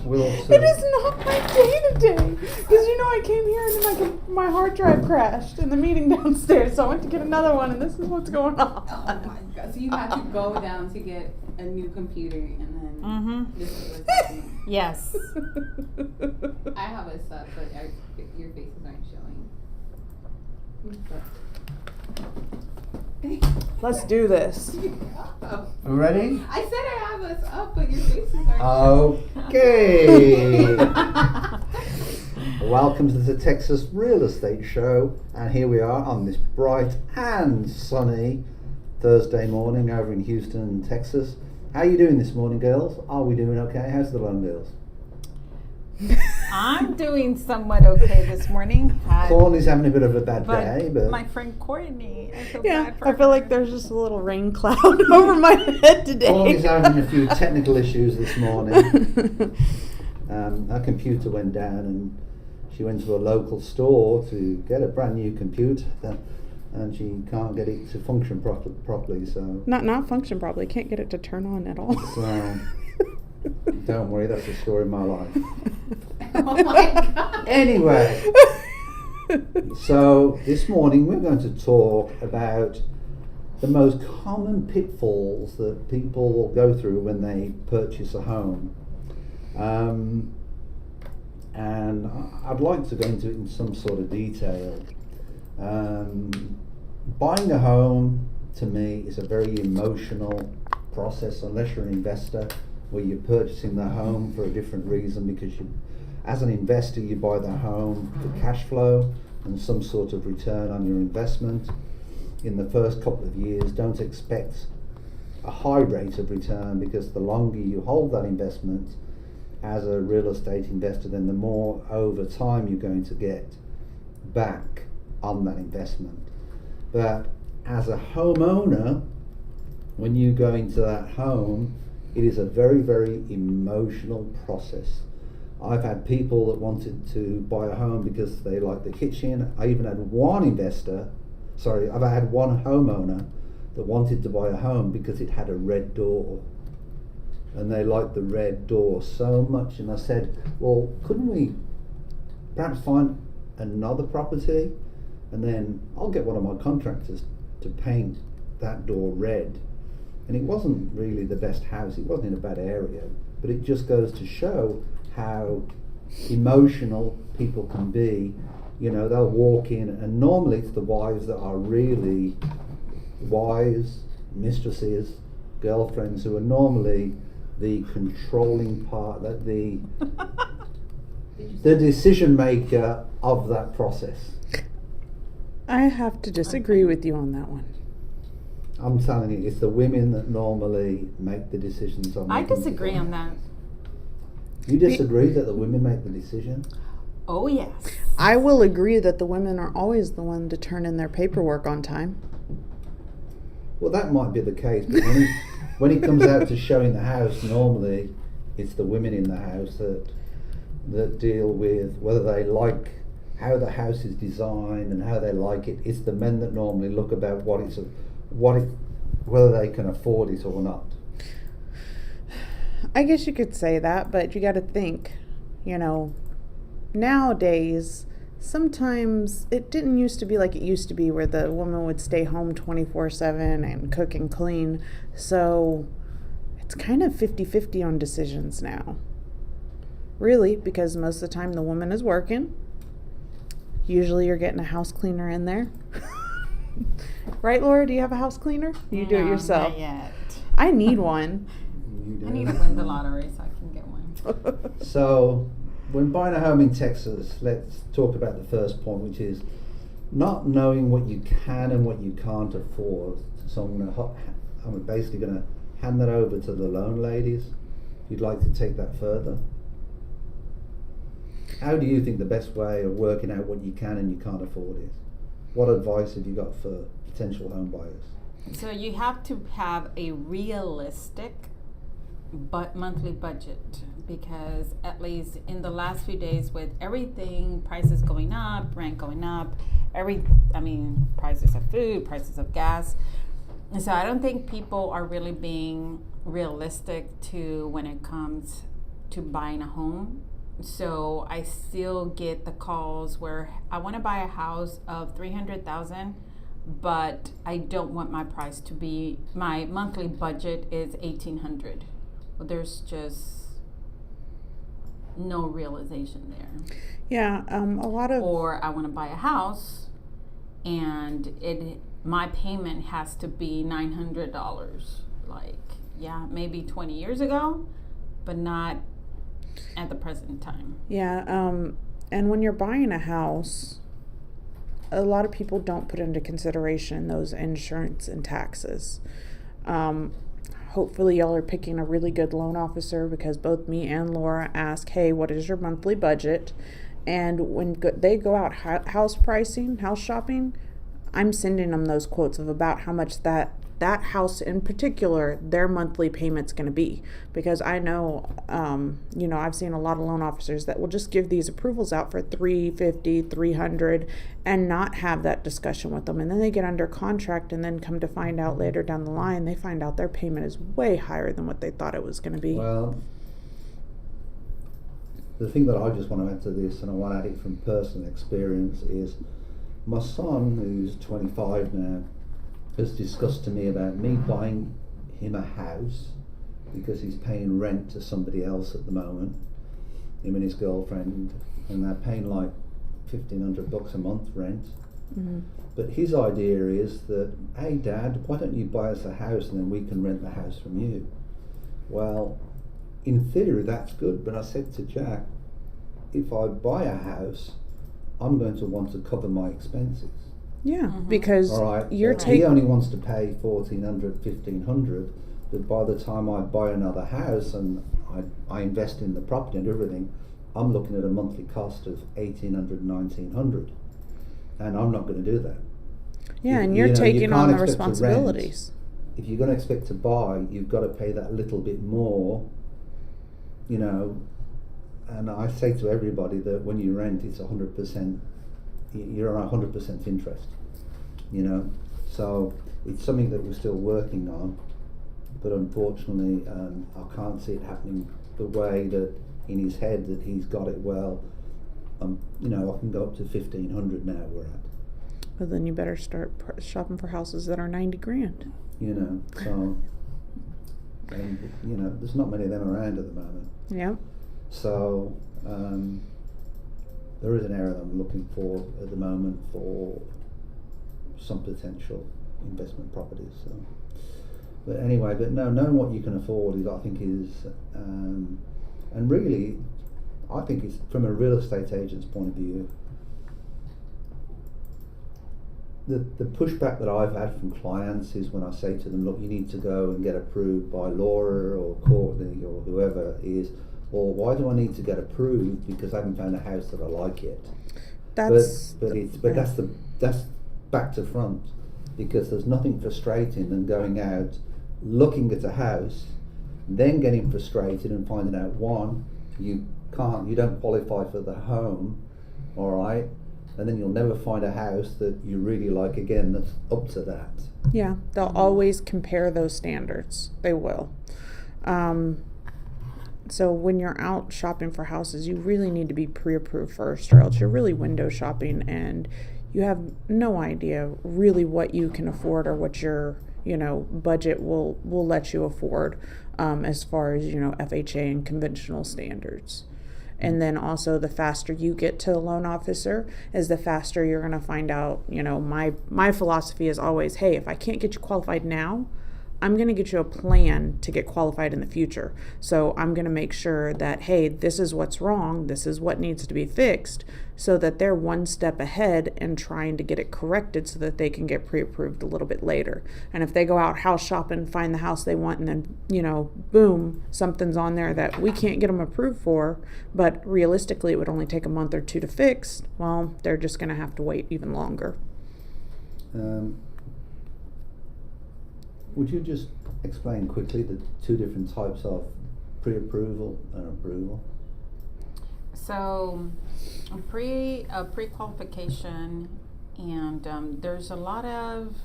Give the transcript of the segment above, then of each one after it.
It is not my day today. Because I came here and my hard drive crashed in the meeting downstairs, so I went to get another one, and this is what's going on. Oh my God. So you have to go down to get a new computer and then this is what's happening. Yes. I have a sub, but your faces aren't showing. Let's do this. Oh. Ready? I said I have us up, but your faces aren't Okay. Welcome to the Texas Real Estate Show, and here we are on this bright and sunny Thursday morning over in Houston, Texas. How are you doing this morning, girls? Are we doing okay? How's the lone girls? I'm doing somewhat okay this morning. Corney's having a bit of a bad day, but my friend Courtney, I feel Yeah, bad for I feel like there's just a little rain cloud over my head today. Corney's having a few technical issues this morning. Her computer went down and she went to a local store to get a brand new computer, and she can't get it to function properly. So Not function properly. Can't get it to turn on at all. So don't worry, that's the story of my life. Oh my God. Anyway, so this morning we're going to talk about the most common pitfalls that people will go through when they purchase a home. And I'd like to go into it in some sort of detail. Buying a home, to me, is a very emotional process, unless you're an investor, where you're purchasing the home for a different reason, because as an investor, you buy the home for cash flow and some sort of return on your investment. In the first couple of years, don't expect a high rate of return, because the longer you hold that investment as a real estate investor, then the more over time you're going to get back on that investment. But as a homeowner, when you go into that home, it is a very, very emotional process. I've had people that wanted to buy a home because they like the kitchen. I even had one I've had one homeowner that wanted to buy a home because it had a red door. And they liked the red door so much. And I said, well, couldn't we perhaps find another property? And then I'll get one of my contractors to paint that door red. And it wasn't really the best house, it wasn't in a bad area, but it just goes to show how emotional people can be. They'll walk in, and normally it's the wives that are really wives, mistresses, girlfriends, who are normally the controlling part, the decision maker of that process. I have to disagree with you on that one. I'm telling you, it's the women that normally make the decisions on. I disagree on that. You disagree that the women make the decision? Oh yes. I will agree that the women are always the one to turn in their paperwork on time. Well, that might be the case, but when it comes out to showing the house, normally it's the women in the house that deal with whether they like how the house is designed and how they like it. It's the men that normally look about whether they can afford it or not. I guess you could say that, but you got to think, nowadays, sometimes it didn't used to be like it used to be, where the woman would stay home 24/7 and cook and clean. So it's kind of 50-50 on decisions now. Really, because most of the time the woman is working. Usually you're getting a house cleaner in there. Right, Laura? Do you have a house cleaner? You do it yourself. Not yet. I need one. I need to win the lottery so I can get one. So, when buying a home in Texas, let's talk about the first point, which is not knowing what you can and what you can't afford. So I'm basically going to hand that over to the loan ladies. If you'd like to take that further. How do you think the best way of working out what you can and you can't afford is? What advice have you got for potential home buyers? So you have to have a realistic monthly budget, because at least in the last few days, with everything, prices going up, rent going up, prices of food, prices of gas. And so I don't think people are really being realistic to when it comes to buying a home. So I still get the calls where I want to buy a house of $300,000, but I don't want my price to be, my monthly budget is $1,800. Well, there's just no realization there. Yeah, a lot of. Or I want to buy a house, and my payment has to be $900. Like, yeah, maybe 20 years ago, but not at the present time. Yeah, and when you're buying a house, a lot of people don't put into consideration those insurance and taxes. Hopefully y'all are picking a really good loan officer, because both me and Laura ask, hey, what is your monthly budget? And when they go out house shopping, I'm sending them those quotes of about how much that house in particular, their monthly payment's going to be. Because I know, I've seen a lot of loan officers that will just give these approvals out for $350, $300, and not have that discussion with them. And then they get under contract, and then come to find out later down the line, they find out their payment is way higher than what they thought it was going to be. Well, the thing that I just want to add to this, and I want to add it from personal experience, is my son, who's 25 now, has discussed to me about me buying him a house because he's paying rent to somebody else at the moment, him and his girlfriend, and they're paying like $1,500 a month rent. Mm-hmm. But his idea is that, hey Dad, why don't you buy us a house and then we can rent the house from you? Well, in theory that's good, but I said to Jack, if I buy a house, I'm going to want to cover my expenses. Yeah, Mm-hmm. because All right. you're He taking. only wants to pay $1,400, $1,500, but by the time I buy another house and I invest in the property and everything, I'm looking at a monthly cost of $1,800, $1,900, and I'm not going to do that. Yeah, and You you're know, taking you on can't the expect to rent. responsibilities. If you're going to expect to buy, you've got to pay that little bit more, and I say to everybody that when you rent, it's 100%, you're on 100% interest, so it's something that we're still working on, but unfortunately I can't see it happening the way that in his head that he's got it well. I can go up to 1,500 now we're at. Well, then you better start shopping for houses that are $90,000. So, and there's not many of them around at the moment. Yep. So there is an area that I'm looking for at the moment for some potential investment properties. So, but anyway, knowing what you can afford is, I think, and really, I think it's from a real estate agent's point of view. The pushback that I've had from clients is when I say to them, look, you need to go and get approved by Laura or Courtney or whoever, is, well, why do I need to get approved because I haven't found a house that I like yet? That's That's back to front, because there's nothing frustrating than going out, looking at a house, then getting frustrated and finding out, one, you don't qualify for the home, all right, and then you'll never find a house that you really like again that's up to that. Yeah, they'll always compare those standards. They will. So when you're out shopping for houses, you really need to be pre-approved first, or else you're really window shopping and you have no idea really what you can afford or what your budget will let you afford, as far as FHA and conventional standards. And then also, the faster you get to the loan officer is the faster you're going to find out. My philosophy is always, hey, if I can't get you qualified now, I'm going to get you a plan to get qualified in the future. So I'm going to make sure that, hey, this is what's wrong, this is what needs to be fixed, so that they're one step ahead and trying to get it corrected so that they can get pre-approved a little bit later. And if they go out house shopping, find the house they want, and then, boom, something's on there that we can't get them approved for, but realistically it would only take a month or two to fix, well, they're just going to have to wait even longer. Mm-hmm. Would you just explain quickly the two different types of pre-approval and approval? So, pre-qualification, and there's a lot of,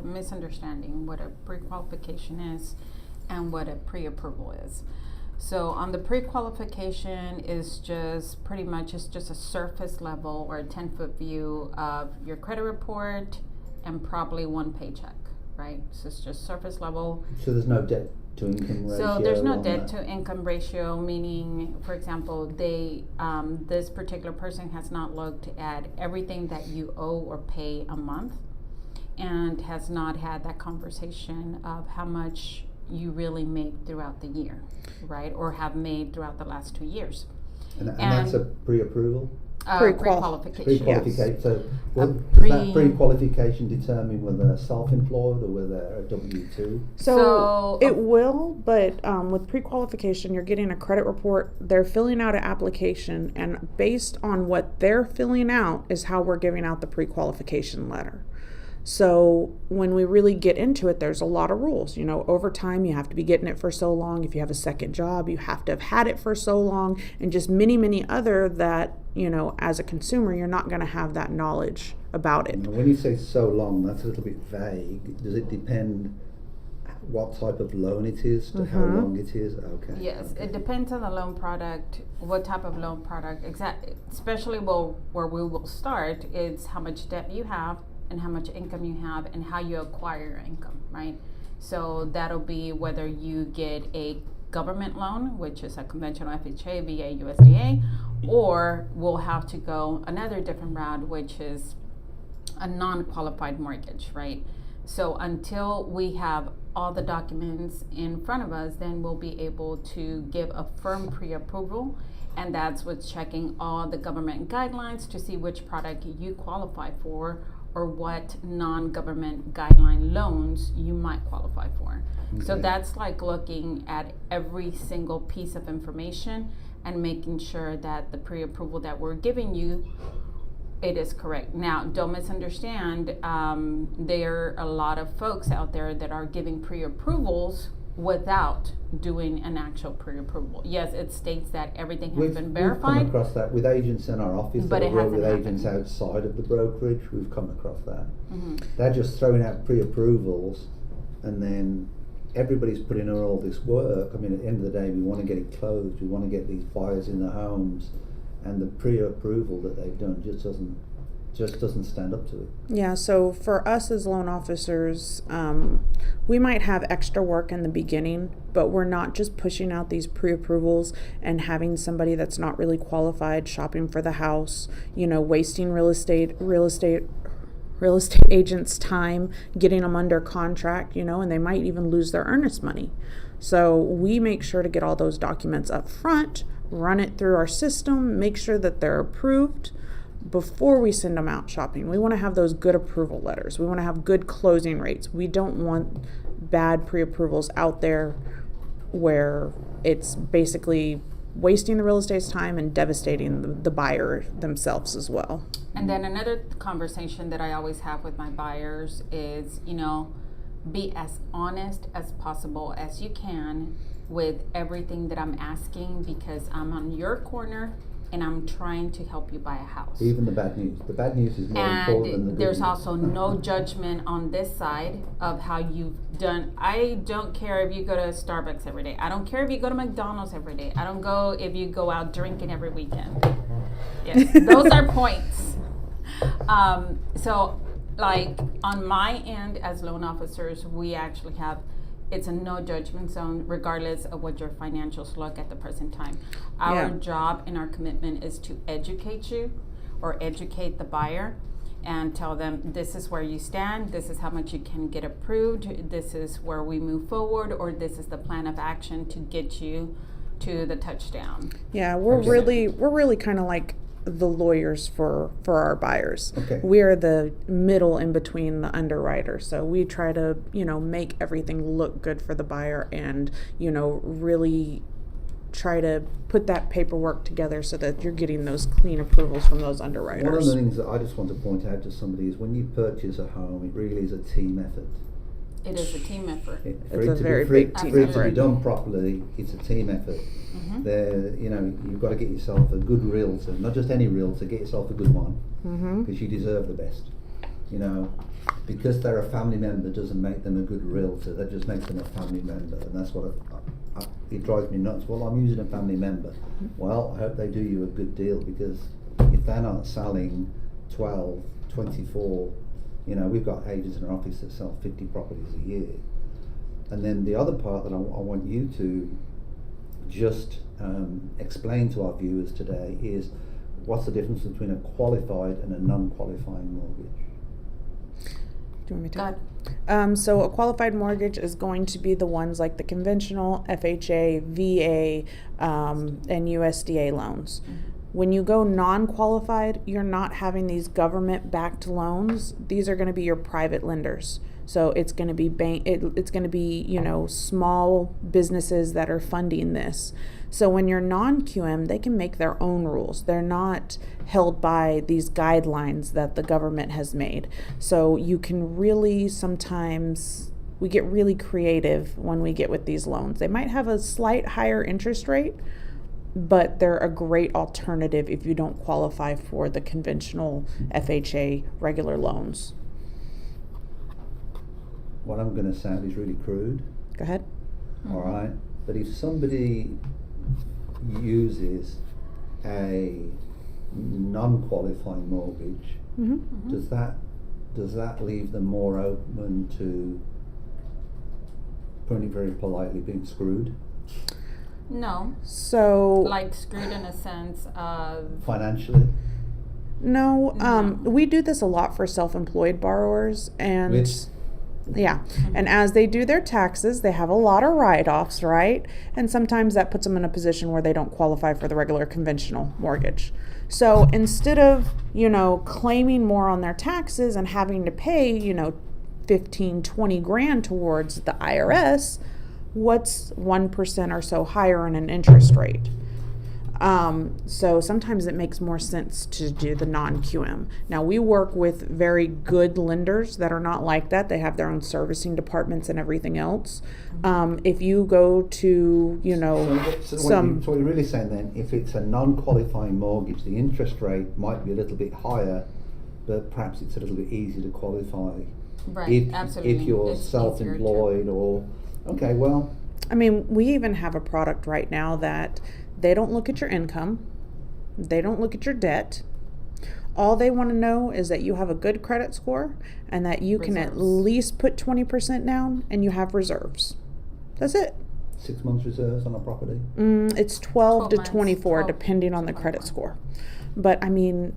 misunderstanding what a pre-qualification is and what a pre-approval is. So on the pre-qualification is just pretty much it's just a surface level or a 10-foot view of your credit report and probably one paycheck, right? So it's just surface level. So there's no debt to income ratio. So there's no on debt that? to income ratio, meaning, for example, this particular person has not looked at everything that you owe or pay a month, and has not had that conversation of how much you really make throughout the year, right? Or have made throughout the last 2 years. And that's a pre-approval? Pre-qualification. Pre-qualification. So does that pre-qualification determine whether they're self-employed or whether they're a W-2? So it will, but with pre-qualification, you're getting a credit report. They're filling out an application, and based on what they're filling out is how we're giving out the pre-qualification letter. So when we really get into it, there's a lot of rules. You know, over time, you have to be getting it for so long. If you have a second job, you have to have had it for so long, and just many, many other that, you know, as a consumer, you're not going to have that knowledge about it. Now, when you say so long, that's a little bit vague. Does it depend what type of loan it is to how long it is? Okay. Yes, okay. it depends on the loan product, what type of loan product, especially where we will start is how much debt you have and how much income you have and how you acquire your income, right? So that'll be whether you get a government loan, which is a conventional FHA, VA, USDA, or we'll have to go another different route, which is a non-qualified mortgage, right? So until we have all the documents in front of us, then we'll be able to give a firm pre-approval, and that's with checking all the government guidelines to see which product you qualify for or what non-government guideline loans you might qualify for. Okay. So that's like looking at every single piece of information and making sure that the pre-approval that we're giving you, it is correct. Now, don't misunderstand, there are a lot of folks out there that are giving pre-approvals without doing an actual pre-approval. Yes, it states that everything has been verified. We've come across that with agents in our office, but that it work hasn't with happened. agents outside of the brokerage. We've come across that. Mm-hmm. They're just throwing out pre-approvals, and then everybody's putting in all this work. I mean, at the end of the day, we want to get it closed. We want to get these buyers in the homes, and the pre-approval that they've done just doesn't stand up to it. Yeah, so for us as loan officers, we might have extra work in the beginning, but we're not just pushing out these pre-approvals and having somebody that's not really qualified shopping for the house, you know, wasting real estate agents' time, getting them under contract, you know, and they might even lose their earnest money. So we make sure to get all those documents up front, run it through our system, make sure that they're approved before we send them out shopping. We want to have those good approval letters. We want to have good closing rates. We don't want bad pre-approvals out there where it's basically wasting the real estate's time and devastating the buyer themselves as well. And then another conversation that I always have with my buyers is, you know, be as honest as possible as you can with everything that I'm asking, because I'm on your corner and I'm trying to help you buy a house. Even the bad news. The bad news is more important than the good there's news. also no judgment on this side of how you've done. I don't care if you go to Starbucks every day. I don't care if you go to McDonald's every day. I don't go if you go out drinking every weekend. Yes, those are points. So like on my end as loan officers, we actually have, it's a no judgment zone regardless of what your financials look at the present time. Our job and our commitment is to educate you or educate the buyer and tell them this is where you stand, this is how much you can get approved, this is where we move forward, or this is the plan of action to get you to the touchdown. Yeah, we're really kind of like the lawyers for our buyers. Okay. We are the middle in between the underwriter. So we try to, you know, make everything look good for the buyer and, you know, really try to put that paperwork together so that you're getting those clean approvals from those underwriters. One of the things that I just want to point out to somebody is when you purchase a home, it really is a team effort. It is a team effort. It's a very big team For it to effort. be done properly, it's a team effort. Mm-hmm. There, you know, you've got to get yourself a good realtor, not just any realtor. Get yourself a good one, because you deserve the best. You know, because they're a family member doesn't make them a good realtor. That just makes them a family member, and that's what it drives me nuts. Well, I'm using a family member. Well, I hope they do you a good deal, because if they're not selling 12, 24, we've got agents in our office that sell 50 properties a year. And then the other part that I want you to just explain to our viewers today is, what's the difference between a qualified and a non-qualifying mortgage? Do you want me to? God. So a qualified mortgage is going to be the ones like the conventional, FHA, VA, and USDA loans. When you go non-qualified, you're not having these government-backed loans. These are going to be your private lenders. So it's going to be it's going to be, small businesses that are funding this. So when you're non-QM, they can make their own rules. They're not held by these guidelines that the government has made. So you can really sometimes, we get really creative when we get with these loans. They might have a slight higher interest rate, but they're a great alternative if you don't qualify for the conventional FHA regular loans. What I'm going to sound is really crude. Go ahead. All right, but if somebody uses a non-qualifying mortgage, does that leave them more open to, putting it very politely, being screwed? No. So Like screwed in a sense of Financially? no, we do this a lot for self-employed borrowers, and Which- yeah, and as they do their taxes, they have a lot of write-offs, right? And sometimes that puts them in a position where they don't qualify for the regular conventional mortgage. So instead of, claiming more on their taxes and having to pay, 15, 20 grand towards the IRS, what's 1% or so higher in an interest rate? So sometimes it makes more sense to do the non-QM. Now, we work with very good lenders that are not like that. They have their own servicing departments and everything else. If you go to, So what you're really saying then, if it's a non-qualifying mortgage, the interest rate might be a little bit higher, but perhaps it's a little bit easier to qualify. right, absolutely. If you're It's easier self-employed or, okay, well, I mean, we even have a product right now that they don't look at your income. They don't look at your debt. All they want to know is that you have a good credit score and that you can at Reserves. least put 20% down and you have reserves. That's it. 6 months reserves on a property? It's 12 to 12 months, 24 12 depending on to the credit 24. score. But I mean,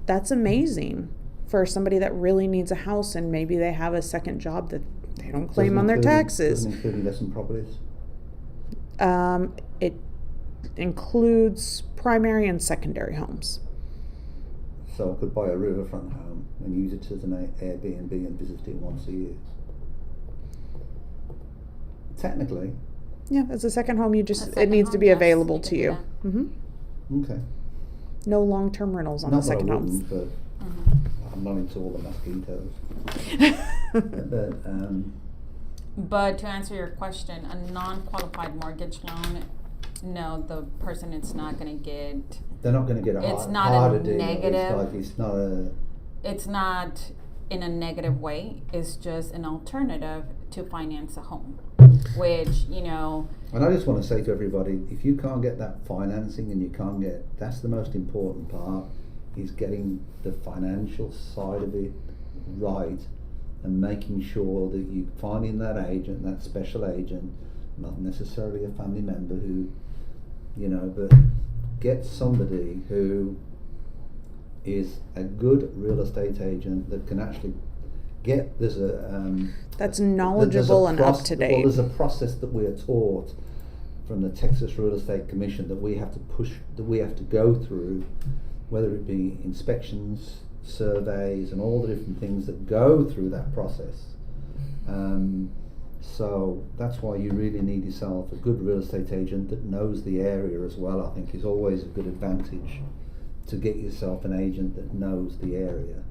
that's amazing for somebody that really needs a house and maybe they have a second job that they don't claim Doesn't on their include- taxes. Doesn't include investment properties? It includes primary and secondary homes. So I could buy a riverfront home and use it as an Airbnb and visit it once a year. Technically, Yeah, as a second home, it second needs to home, be yes, available you to can do you. that. hmm okay. No long-term rentals on Not the that I second homes. wouldn't, but I'm not into all the mosquitoes. But But to answer your question, a non-qualified mortgage loan, no, the person is not going to get. they're not going to get a It's hard, not a harder deal. negative. It's not a. It's not in a negative way. It's just an alternative to finance a home, which And I just want to say to everybody, if you can't get that financing and you can't get, that's the most important part, is getting the financial side of it right and making sure that you finding that agent, that special agent, not necessarily a family member who, but get somebody who is a good real estate agent that can actually get, That's knowledgeable and up to Well, date. there's a process that we are taught from the Texas Real Estate Commission that we have to go through, whether it be inspections, surveys, and all the different things that go through that process. So that's why you really need yourself a good real estate agent that knows the area as well. I think is always a good advantage to get yourself an agent that knows the area.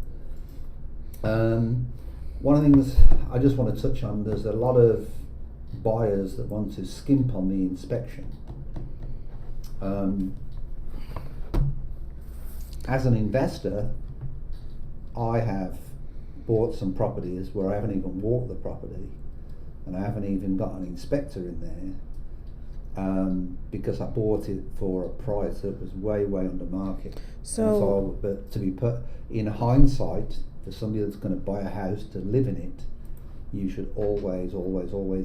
One of the things I just want to touch on, there's a lot of buyers that want to skimp on the inspection. As an investor, I have bought some properties where I haven't even walked the property and I haven't even got an inspector in there, because I bought it for a price that was way under market. But to be put in hindsight, for somebody that's going to buy a house to live in it, you should always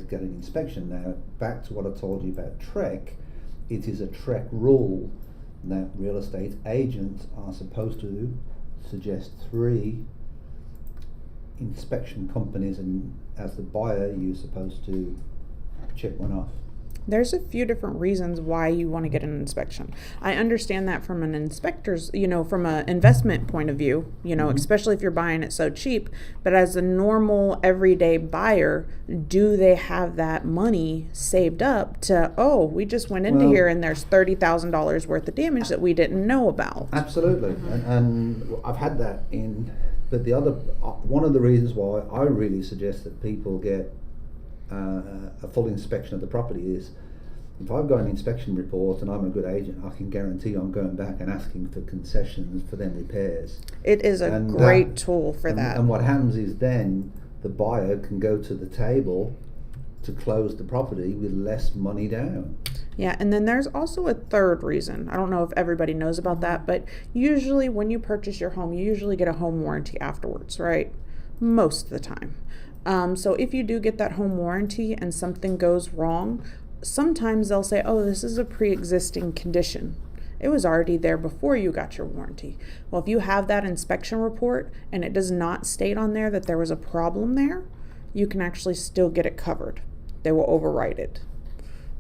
get an inspection. Now, back to what I told you about TREC, it is a TREC rule that real estate agents are supposed to suggest 3 inspection companies, and as the buyer, you're supposed to check one off. There's a few different reasons why you want to get an inspection. I understand that from an inspector's, from an investment point of view, especially if you're buying it so cheap. But as a normal everyday buyer, do they have that money saved up to, we just went into here and there's $30,000 worth of damage that we didn't know about? Absolutely. And I've had that but the other, one of the reasons why I really suggest that people get a full inspection of the property is, if I've got an inspection report and I'm a good agent, I can guarantee I'm going back and asking for concessions for them repairs. It is a great tool for that. And what happens is then the buyer can go to the table to close the property with less money down. Yeah, and then there's also a third reason. I don't know if everybody knows about that, but usually when you purchase your home, you usually get a home warranty afterwards, right? Most of the time. So if you do get that home warranty and something goes wrong, sometimes they'll say, this is a pre-existing condition. It was already there before you got your warranty. Well, if you have that inspection report and it does not state on there that there was a problem there, you can actually still get it covered. They will override it.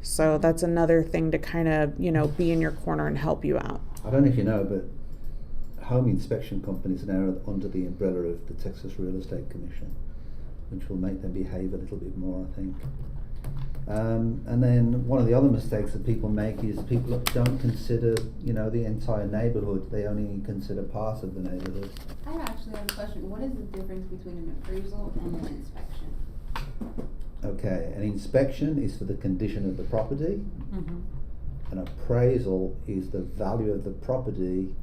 So that's another thing to kind of, be in your corner and help you out. I don't know if you know, but home inspection companies are now under the umbrella of the Texas Real Estate Commission, which will make them behave a little bit more, I think. And then one of the other mistakes that people make is people don't consider, the entire neighborhood. They only consider part of the neighborhood. I actually have a question. What is the difference between an appraisal and an inspection? Okay, an inspection is for the condition of the property. Mm-hmm. An appraisal is the value of the property,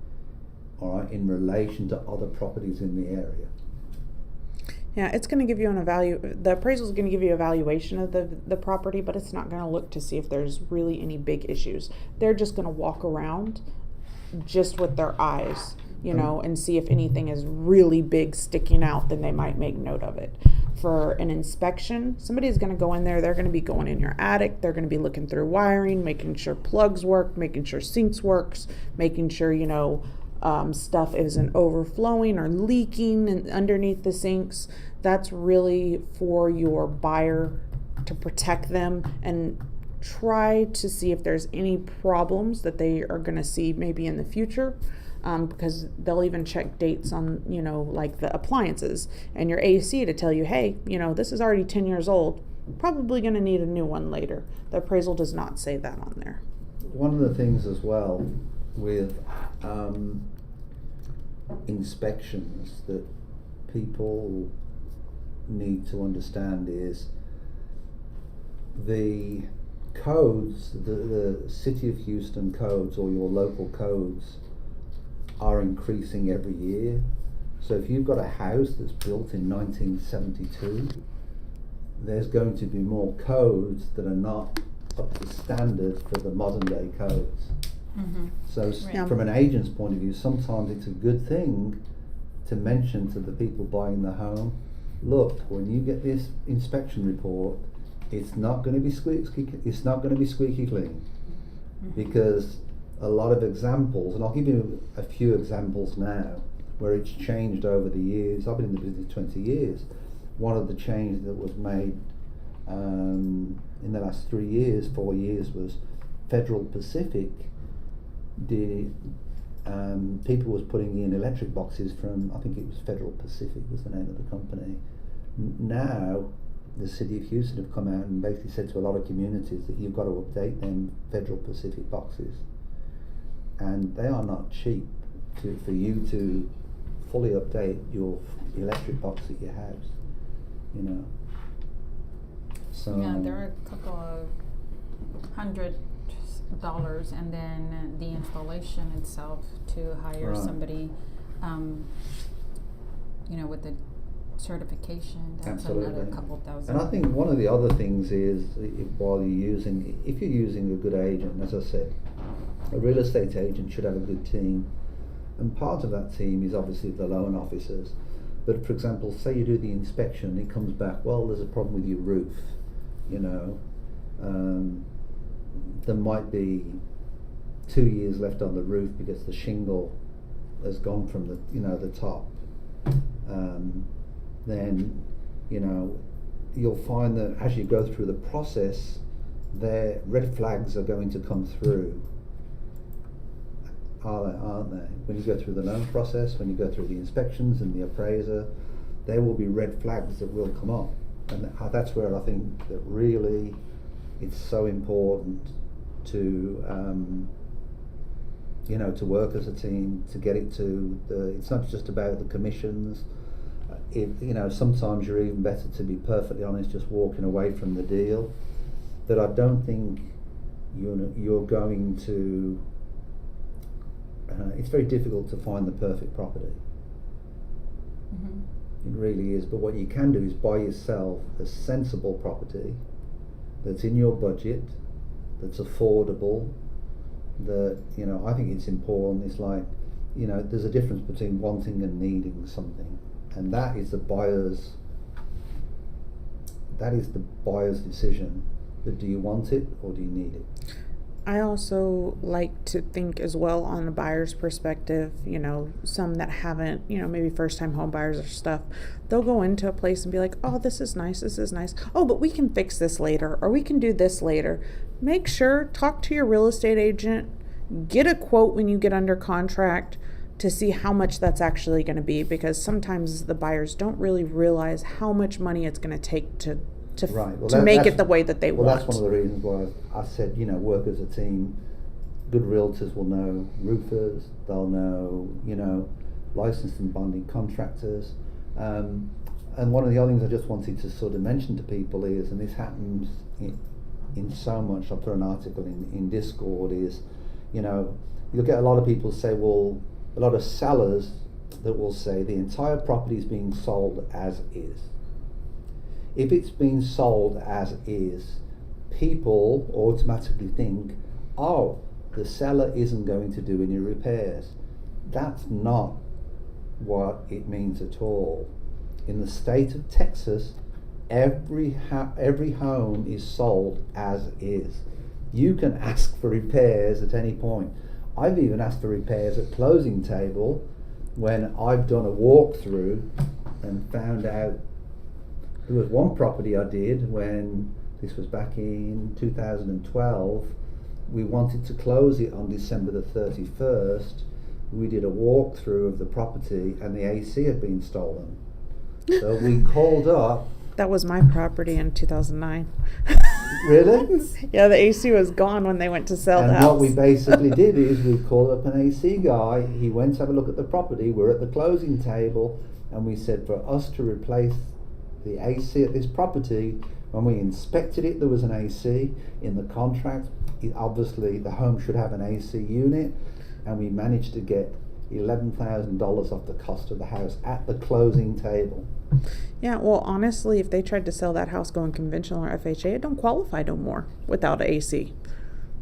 all right, in relation to other properties in the area. Yeah, it's going to give you the appraisal is going to give you a valuation of the property, but it's not going to look to see if there's really any big issues. They're just going to walk around just with their eyes, and see if anything is really big sticking out, then they might make note of it. For an inspection, somebody's going to go in there, they're going to be going in your attic, they're going to be looking through wiring, making sure plugs work, making sure sinks works, making sure, stuff isn't overflowing or leaking underneath the sinks. That's really for your buyer to protect them and try to see if there's any problems that they are going to see maybe in the future, because they'll even check dates on, like the appliances and your AC to tell you, hey, this is already 10 years old, probably going to need a new one later. The appraisal does not say that on there. One of the things as well with inspections that people need to understand is the codes, the City of Houston codes or your local codes are increasing every year. So if you've got a house that's built in 1972, there's going to be more codes that are not up to standard for the modern day codes. Mm-hmm. So from an agent's point of view, sometimes it's a good thing to mention to the people buying the home, look, when you get this inspection report, it's not going to be squeaky clean, because a lot of examples, and I'll give you a few examples now where it's changed over the years. I've been in the business 20 years. One of the changes that was made in the last 4 years was Federal Pacific people was putting in electric boxes from, I think it was Federal Pacific was the name of the company. Now the City of Houston have come out and basically said to a lot of communities that you've got to update them Federal Pacific boxes, and they are not cheap for you to fully update your electric box at your house, So yeah, there are a couple of $100, and then the installation itself to hire somebody, with the certification, that's Absolutely. another couple thousand. And I think one of the other things is, if you're using a good agent, as I said, a real estate agent should have a good team. And part of that team is obviously the loan officers. But for example, say you do the inspection, it comes back, well, there's a problem with your roof, you know. There might be 2 years left on the roof because the shingle has gone from the top. Then, you'll find that as you go through the process, their red flags are going to come through. Aren't they? When you go through the loan process, when you go through the inspections and the appraiser, there will be red flags that will come up. And that's where I think that really it's so important to to work as a team, to get it to it's not just about the commissions. Sometimes you're even better, to be perfectly honest, just walking away from the deal. But I don't think you're going to. It's very difficult to find the perfect property. Mm-hmm. It really is. But what you can do is buy yourself a sensible property that's in your budget, that's affordable. That I think it's important. It's like there's a difference between wanting and needing something, and that is the buyer's decision. That do you want it or do you need it? I also like to think as well on the buyer's perspective, some that haven't, maybe first time home buyers or stuff, they'll go into a place and be like, oh, this is nice. Oh, but we can fix this later, or we can do this later. Make sure, talk to your real estate agent, get a quote when you get under contract to see how much that's actually going to be, because sometimes the buyers don't really realize how much money it's going to take to make it the way that they want. Well, that's one of the reasons why I said, work as a team. Good realtors will know roofers, they'll know, licensed and bonding contractors. And one of the other things I just wanted to sort of mention to people is, and this happens in so much, I'll put an article in Discord, is, you'll get a lot of people say, well, a lot of sellers that will say the entire property is being sold as is. If it's been sold as is, people automatically think, oh, the seller isn't going to do any repairs. That's not what it means at all. In the state of Texas, every home is sold as is. You can ask for repairs at any point. I've even asked for repairs at closing table when I've done a walkthrough and found out. There was one property I did when this was back in 2012. We wanted to close it on December the 31st. We did a walkthrough of the property and the AC had been stolen. So we called up. That was my property in 2009. Really? Yeah, the AC was gone when they went to sell the house. And what we basically did is we called up an AC guy. He went to have a look at the property. We're at the closing table and we said, for us to replace the AC at this property, when we inspected it, there was an AC in the contract. Obviously, the home should have an AC unit, and we managed to get $11,000 off the cost of the house at the closing table. Yeah, well, honestly, if they tried to sell that house going conventional or FHA, it don't qualify no more without AC.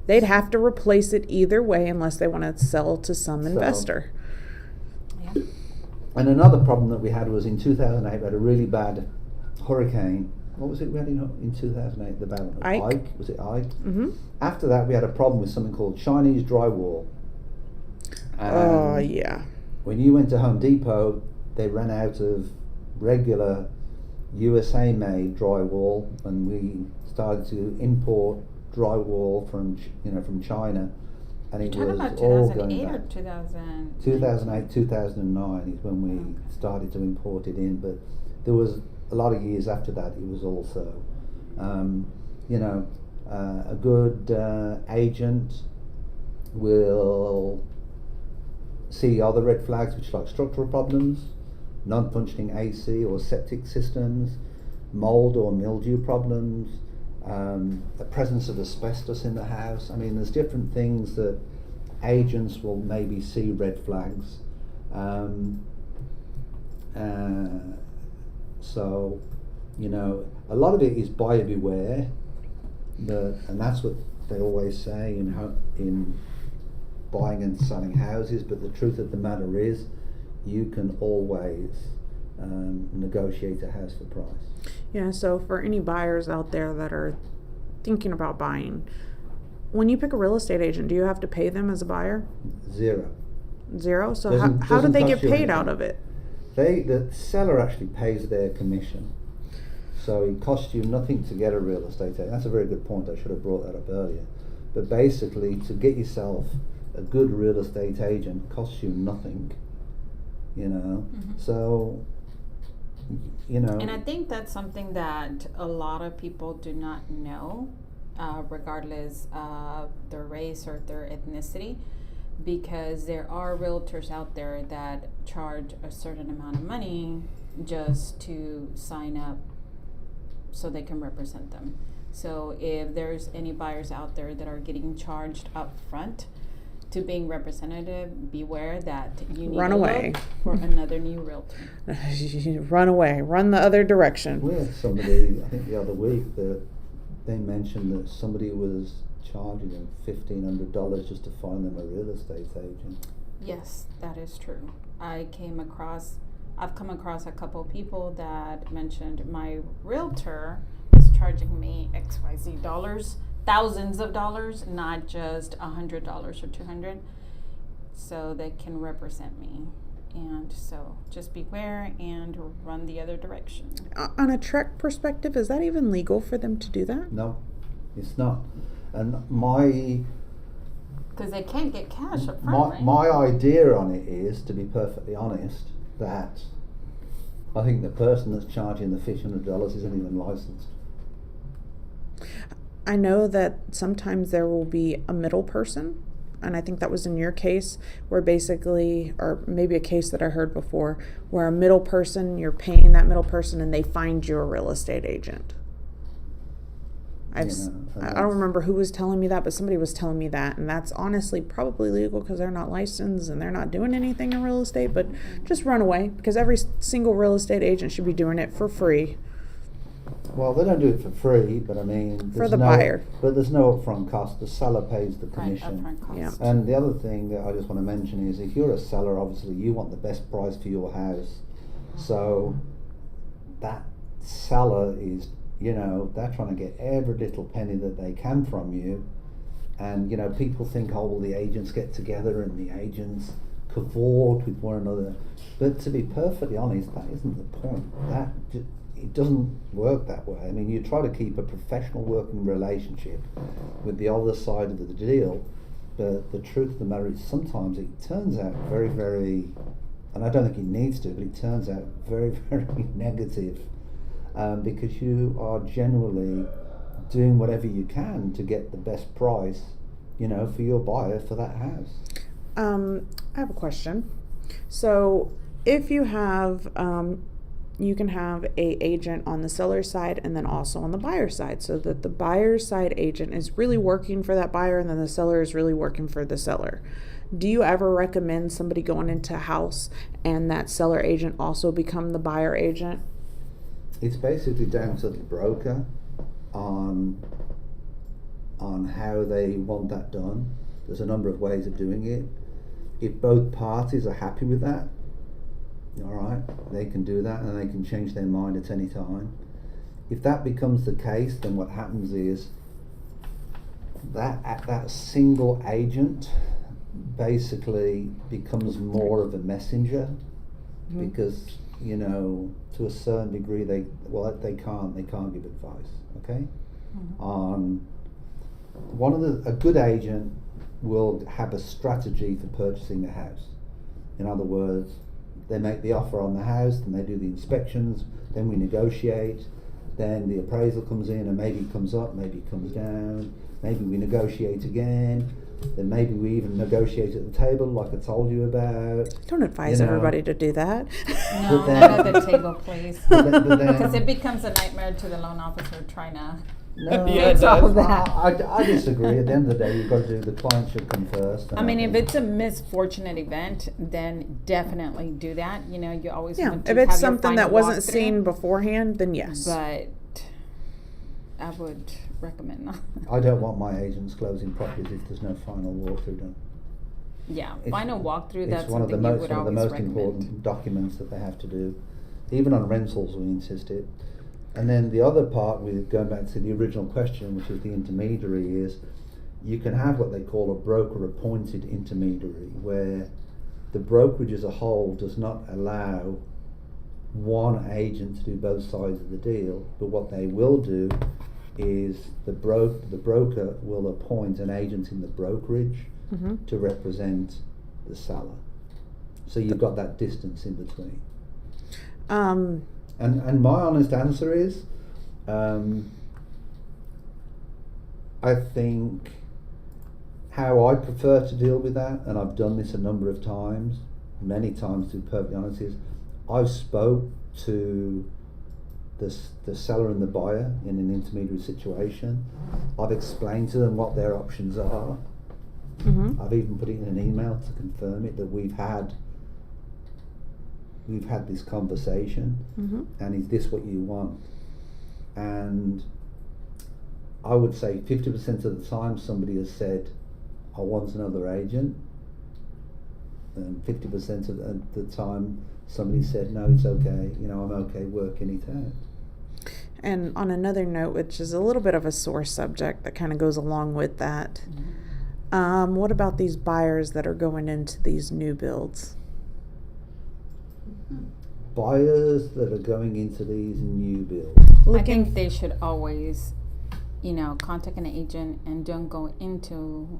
They'd have to replace it either way unless they want to sell to some investor. Yeah. And another problem that we had was in 2008, we had a really bad hurricane. What was it we had in 2008? The bad one? Ike. Was it Ike? Mm-hmm. After that, we had a problem with something called Chinese drywall. Oh, yeah. When you went to Home Depot, they ran out of regular USA-made drywall, and we started to import drywall from China, and it was about all 2008 going or back. 2008, 2009 is when we started to import it in, but there was a lot of years after that. It was also, a good agent will see other red flags, which are like structural problems, non-functioning AC or septic systems, mold or mildew problems, the presence of asbestos in the house. I mean, there's different things that agents will maybe see red flags. So, a lot of it is buyer beware, and that's what they always say in buying and selling houses. But the truth of the matter is, you can always negotiate a house for price. Yeah, so for any buyers out there that are thinking about buying, when you pick a real estate agent, do you have to pay them as a buyer? Zero. So how do they get paid out of it? The seller actually pays their commission. So it costs you nothing to get a real estate agent. That's a very good point. I should have brought that up earlier. But basically, to get yourself a good real estate agent costs you nothing. So, And I think that's something that a lot of people do not know, regardless of their race or their ethnicity, because there are realtors out there that charge a certain amount of money just to sign up so they can represent them. So if there's any buyers out there that are getting charged up front to being representative, beware that you need to look for another new realtor. Run away. Run the other direction. We had somebody, I think the other week, that they mentioned that somebody was charging them $1,500 just to find them a real estate agent. Yes, that is true. I've come across a couple people that mentioned my realtor is charging me XYZ dollars, thousands of dollars, not just $100 or $200, so they can represent me. And so just beware and run the other direction. On a TREC perspective, is that even legal for them to do that? No, it's not. And because they can't get cash up front, right? My idea on it is, to be perfectly honest, that I think the person that's charging the $1,500 isn't even licensed. I know that sometimes there will be a middle person, and I think that was in your case, where basically, or maybe a case that I heard before, where a middle person, you're paying that middle person and they find you a real estate agent. I don't remember who was telling me that, but somebody was telling me that, and that's honestly probably legal because they're not licensed and they're not doing anything in real estate. But just run away, because every single real estate agent should be doing it for free. Well, they don't do it for free, but I mean, for the buyer. But there's no upfront cost. The seller pays the commission. Right, upfront cost. Yeah. And the other thing that I just want to mention is, if you're a seller, obviously you want the best price for your house. So that seller is, they're trying to get every little penny that they can from you. And, people think, oh, well, the agents get together and the agents cavort with one another. But to be perfectly honest, that isn't the point. It doesn't work that way. I mean, you try to keep a professional working relationship with the other side of the deal, but the truth of the matter is sometimes it turns out very, very, and I don't think it needs to, but it turns out very, very negative. Because you are generally doing whatever you can to get the best price, for your buyer for that house. I have a question. So if you have, you can have a agent on the seller's side and then also on the buyer's side, so that the buyer's side agent is really working for that buyer and then the seller is really working for the seller. Do you ever recommend somebody going into a house and that seller agent also become the buyer agent? It's basically down to the broker on how they want that done. There's a number of ways of doing it. If both parties are happy with that, all right, they can do that and they can change their mind at any time. If that becomes the case, then what happens is that single agent basically becomes more of a messenger, because to a certain degree they can't give advice. Okay. A good agent will have a strategy for purchasing a house. In other words, they make the offer on the house, then they do the inspections, then we negotiate, then the appraisal comes in and maybe it comes up, maybe it comes down, maybe we negotiate again, then maybe we even negotiate at the table like I told you about. Don't advise everybody to do that. No, not at the table, please. Because it becomes a nightmare to the loan officer trying to No, Yeah, it does. I disagree. At the end of the day, you've got to do, the client should come first. I mean, if it's a misfortunate event, then definitely do that. You know, you always Yeah, want to if it's have your something that final wasn't walkthrough, seen beforehand, then yes. But I would recommend not. I don't want my agents closing properties if there's no final walkthrough done. Yeah, It's- final walkthrough. It's That's one of the something you most would one of the always most recommend. important documents that they have to do. Even on rentals, we insist it. And then the other part, with going back to the original question, which is the intermediary, is you can have what they call a broker-appointed intermediary, where the brokerage as a whole does not allow one agent to do both sides of the deal, but what they will do is the broker will appoint an agent in the brokerage to represent the seller. So you've got that distance in between. And my honest answer is, I think how I prefer to deal with that, and I've done this a number of times, many times to be perfectly honest, is I've spoke to the seller and the buyer in an intermediary situation. I've explained to them what their options are. I've even put it in an email to confirm it, that we've had this conversation, and is this what you want? And I would say 50% of the time somebody has said, I want another agent, and 50% of the time somebody said, no, it's okay, you know, I'm okay working it out. And on another note, which is a little bit of a sore subject that kind of goes along with that, what about these buyers that are going into these new builds? Buyers that are going into these new builds. I think they should always, you know, contact an agent and don't go into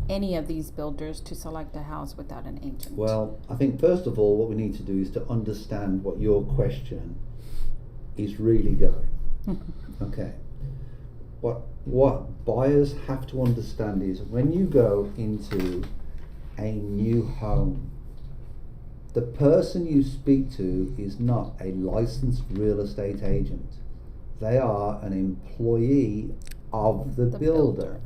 any of these builders to select a house without an agent. Well, I think first of all, what we need to do is to understand what your question is really going. Okay. What buyers have to understand is when you go into a new home, the person you speak to is not a licensed real estate agent. They are an employee of the builder.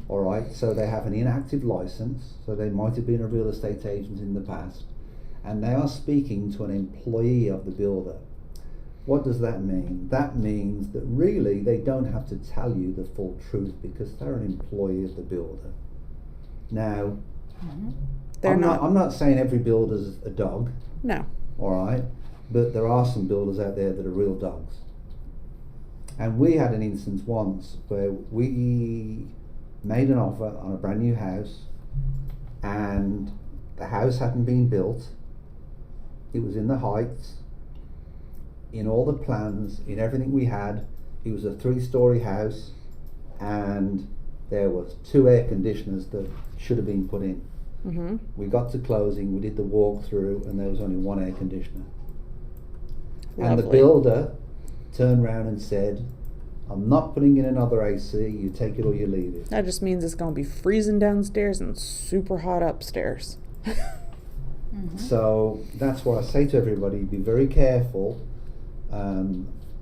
All right, so they have an inactive license, so they might have been a real estate agent in the past, and they are speaking to an employee of the builder. What does that mean? That means that really they don't have to tell you the full truth because they're an employee of the builder. Now, I'm not saying every builder's a dog. No. All right, but there are some builders out there that are real dogs. And we had an instance once where we made an offer on a brand new house, and the house hadn't been built. It was in the Heights. In all the plans, in everything we had, it was a 3-story house, and there was 2 air conditioners that should have been put in. We got to closing, we did the walkthrough, and there was only 1 air conditioner. And the builder turned around and said, I'm not putting in another AC, you take it or you leave it. That just means it's going to be freezing downstairs and super hot upstairs. So that's what I say to everybody, be very careful.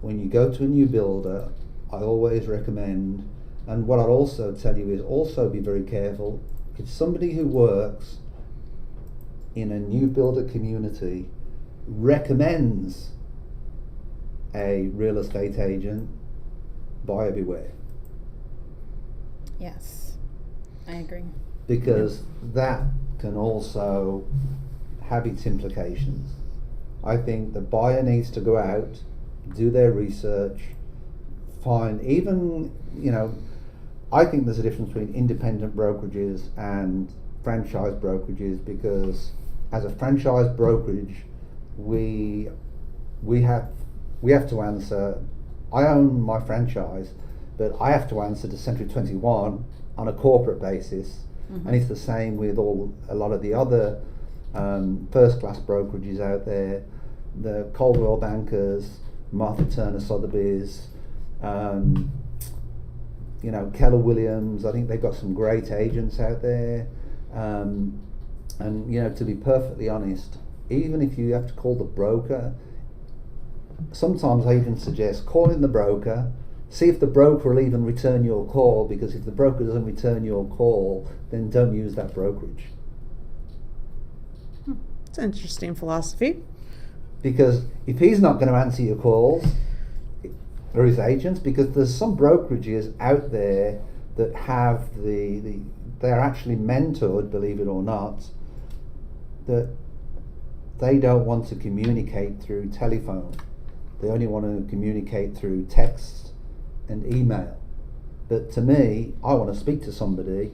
When you go to a new builder, I always recommend, and what I'd also tell you is also be very careful. If somebody who works in a new builder community recommends a real estate agent, buyer beware. Yes, I agree. Because that can also have its implications. I think the buyer needs to go out, do their research, find even, you know, I think there's a difference between independent brokerages and franchise brokerages, because as a franchise brokerage, we have to answer. I own my franchise, but I have to answer to Century 21 on a corporate basis, and it's the same with a lot of the other first-class brokerages out there, the Coldwell Bankers, Martha Turner Sotheby's, you know, Keller Williams. I think they've got some great agents out there, and you know, to be perfectly honest, even if you have to call the broker, sometimes I even suggest calling the broker, see if the broker will even return your call, because if the broker doesn't return your call, then don't use that brokerage. It's an interesting philosophy. Because if he's not going to answer your calls, or his agents, because there's some brokerages out there that have they're actually mentored, believe it or not, that they don't want to communicate through telephone. They only want to communicate through text and email. But to me, I want to speak to somebody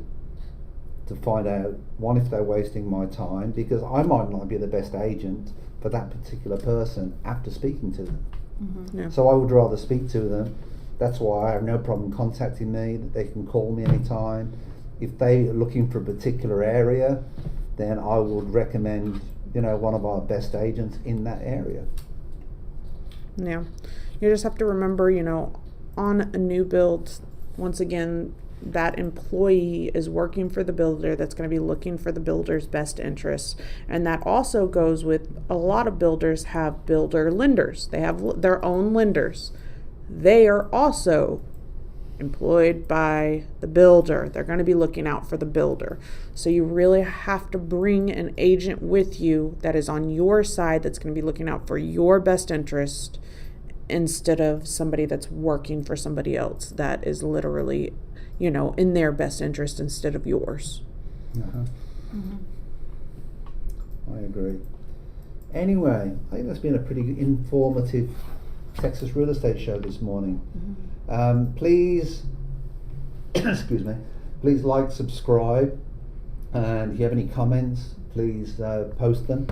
to find out, one, if they're wasting my time, because I might not be the best agent for that particular person after speaking to them. Mm-hmm. Yeah. So I would rather speak to them. That's why I have no problem contacting me. They can call me anytime. If they're looking for a particular area, then I would recommend, one of our best agents in that area. Yeah. You just have to remember, on a new build, once again, that employee is working for the builder that's going to be looking for the builder's best interests. And that also goes with a lot of builders have builder lenders. They have their own lenders. They are also employed by the builder. They're going to be looking out for the builder. So you really have to bring an agent with you that is on your side, that's going to be looking out for your best interest, instead of somebody that's working for somebody else that is literally, in their best interest instead of yours. Uh-huh. Mm-hmm. I agree. Anyway, I think that's been a pretty informative Texas real estate show this morning. Mm-hmm. Please, excuse me, please like, subscribe, and if you have any comments, please post them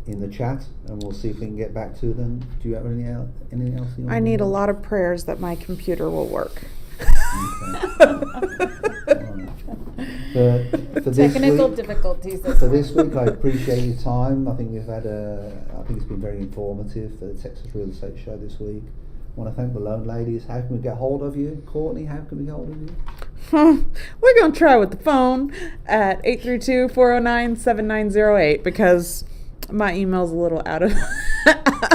in the chat, and we'll see if we can get back to them. Do you have anything else you want I to need do? a lot of prayers that my computer will work. For this Technical week, difficulties. For this week, I appreciate your time. I think we've had I think it's been very informative for the Texas Real Estate Show this week. I want to thank the loan ladies. How can we get hold of you? Courtney, how can we get hold of you? We're going to try with the phone at 832-409-7908 because my email's a little out of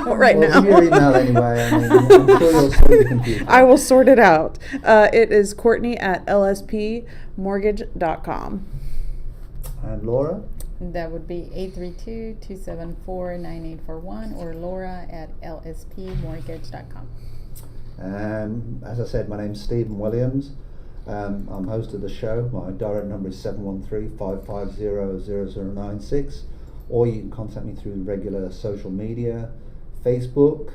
right Well, now. give your email anyway. I'm sure you'll sort your computer. I will sort it out. It is Courtney at lspmortgage.com. And Laura? That would be 832-274-9841 or Laura at lspmortgage.com. As I said, my name's Stephen Williams. I'm host of the show. My direct number is 713-550-0096. Or you can contact me through regular social media, Facebook,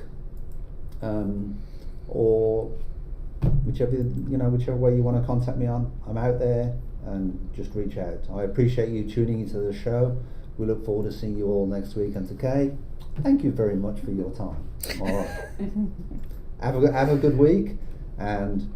or whichever way you want to contact me on. I'm out there, and just reach out. I appreciate you tuning into the show. We look forward to seeing you all next week. And to Kay, thank you very much for your time. All right. Have a good week, and